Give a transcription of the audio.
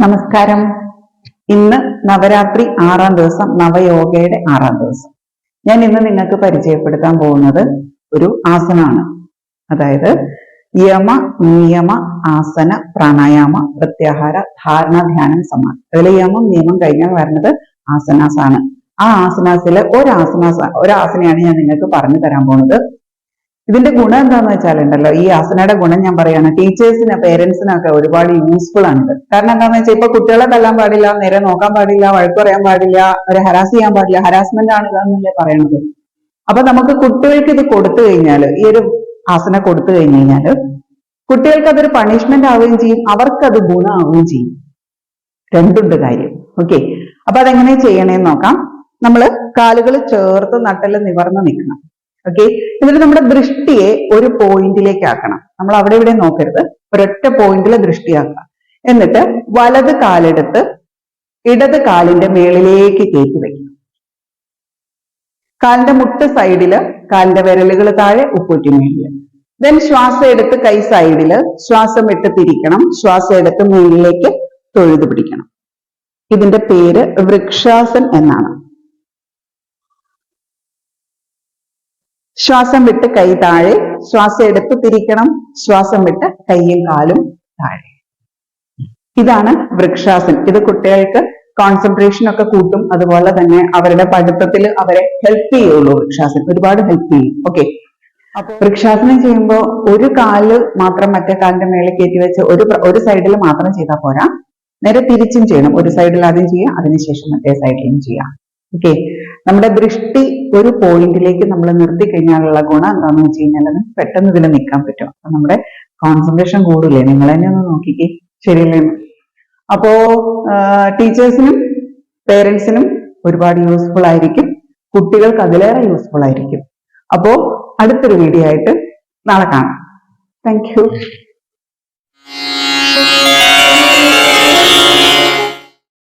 നമസ്കാരം. ഇന്ന് നവരാത്രി 6-ാം ദിവസം, നവയോഗയുടെ 6-ാം ദിവസം. ഞാൻ ഇന്ന് നിങ്ങൾക്ക് പരിചയപ്പെടുത്താൻ പോകുന്നത് ഒരു ആസനമാണ്. അതായത് യമ നിയമ ആസന പ്രാണായാമ പ്രത്യാഹാര ധാരണ ധ്യാനം സമാധി. അതിൽ യമം നിയമം കഴിഞ്ഞാൽ വരുന്നത് ആസനാസ് ആണ്. ആ ആസനാസിലെ ഒരാസനയാണ് ഞാൻ നിങ്ങൾക്ക് പറഞ്ഞു തരാൻ പോകുന്നത്. ഇതിന്റെ ഗുണം എന്താന്ന് വെച്ചാലുണ്ടല്ലോ, ഈ ആസനയുടെ ഗുണം ഞാൻ പറയാണ്, ടീച്ചേഴ്സിന് പേരൻസിനും ഒക്കെ ഒരുപാട് യൂസ്ഫുൾ ആണിത്. കാരണം എന്താണെന്ന് വെച്ചാൽ ഇപ്പൊ കുട്ടികളെ തല്ലാൻ പാടില്ല, നേരെ നോക്കാൻ പാടില്ല, വഴക്ക് പറയാൻ പാടില്ല, അവരെ ഹരാസ് ചെയ്യാൻ പാടില്ല. ഹരാസ്മെന്റ് ആണ് ഇതാന്നല്ലേ പറയണത്. അപ്പൊ നമുക്ക് കുട്ടികൾക്ക് ഇത് കൊടുത്തു കഴിഞ്ഞാൽ, ഈ ഒരു ആസന കൊടുത്തു കഴിഞ്ഞാൽ കുട്ടികൾക്ക് അതൊരു പണിഷ്മെന്റ് ആവുകയും ചെയ്യും, അവർക്കത് ഗുണമാവുകയും ചെയ്യും. രണ്ടുണ്ട് കാര്യം. ഓക്കെ, അപ്പൊ അതെങ്ങനെ ചെയ്യണേന്ന് നോക്കാം. നമ്മള് കാലുകൾ ചേർത്ത് നട്ടല് നിവർന്ന് നിൽക്കണം. ഓക്കെ, എന്നിട്ട് നമ്മുടെ ദൃഷ്ടിയെ ഒരു പോയിന്റിലേക്ക് ആക്കണം. നമ്മൾ അവിടെ ഇവിടെ നോക്കരുത്, ഒരൊറ്റ പോയിന്റിൽ ദൃഷ്ടിയാക്കുക. എന്നിട്ട് വലത് കാലെടുത്ത് ഇടത് കാലിന്റെ മേളിലേക്ക് കയറ്റി വെക്കണം. കാലിന്റെ മുട്ട് സൈഡില്, കാലിന്റെ വിരലുകൾ താഴെ, ഉപ്പൂറ്റി മേളില്. ദെൻ ശ്വാസം എടുത്ത് കൈ സൈഡില്, ശ്വാസം ഇട്ട് തിരിക്കണം. ശ്വാസം എടുത്ത് മേളിലേക്ക് തൊഴുതു പിടിക്കണം. ഇതിന്റെ പേര് വൃക്ഷാസൻ എന്നാണ്. ശ്വാസം വിട്ട് കൈ താഴെ, ശ്വാസം എടുത്ത് തിരിക്കണം. ശ്വാസം വിട്ട് കൈയും കാലും താഴെ. ഇതാണ് വൃക്ഷാസൻ. ഇത് കുട്ടികൾക്ക് കോൺസെൻട്രേഷൻ ഒക്കെ കൂട്ടും, അതുപോലെ തന്നെ അവരുടെ പഠിത്തത്തിൽ അവരെ ഹെൽപ്പ് ചെയ്യുള്ളൂ. വൃക്ഷാസൻ ഒരുപാട് ഹെൽപ്പ് ചെയ്യും. ഓക്കെ, അപ്പൊ വൃക്ഷാസനം ചെയ്യുമ്പോൾ ഒരു കാല് മാത്രം മറ്റേ കാലിന്റെ മേലെ കയറ്റി വെച്ച് ഒരു സൈഡിൽ മാത്രം ചെയ്താൽ പോരാ, നേരെ തിരിച്ചും ചെയ്യണം. ഒരു സൈഡിൽ ആദ്യം ചെയ്യാം, അതിനുശേഷം മറ്റേ സൈഡിലും ചെയ്യാം. ഓക്കെ, നമ്മുടെ ദൃഷ്ടി ഒരു പോയിന്റിലേക്ക് നമ്മൾ നിർത്തി കഴിഞ്ഞാലുള്ള ഗുണം എന്താണെന്ന് വെച്ച് കഴിഞ്ഞാൽ പെട്ടെന്ന് ഇതിൽ നിൽക്കാൻ പറ്റും. അപ്പൊ നമ്മുടെ കോൺസെൻട്രേഷൻ കൂടില്ലേ. നിങ്ങൾ തന്നെ ഒന്ന് നോക്കിക്കേ, ശരിയല്ലേ? അപ്പോ ടീച്ചേഴ്സിനും പേരൻസിനും ഒരുപാട് യൂസ്ഫുൾ ആയിരിക്കും, കുട്ടികൾക്ക് അതിലേറെ യൂസ്ഫുൾ ആയിരിക്കും. അപ്പോ അടുത്തൊരു വീഡിയോ ആയിട്ട് നാളെ കാണാം. Thank you.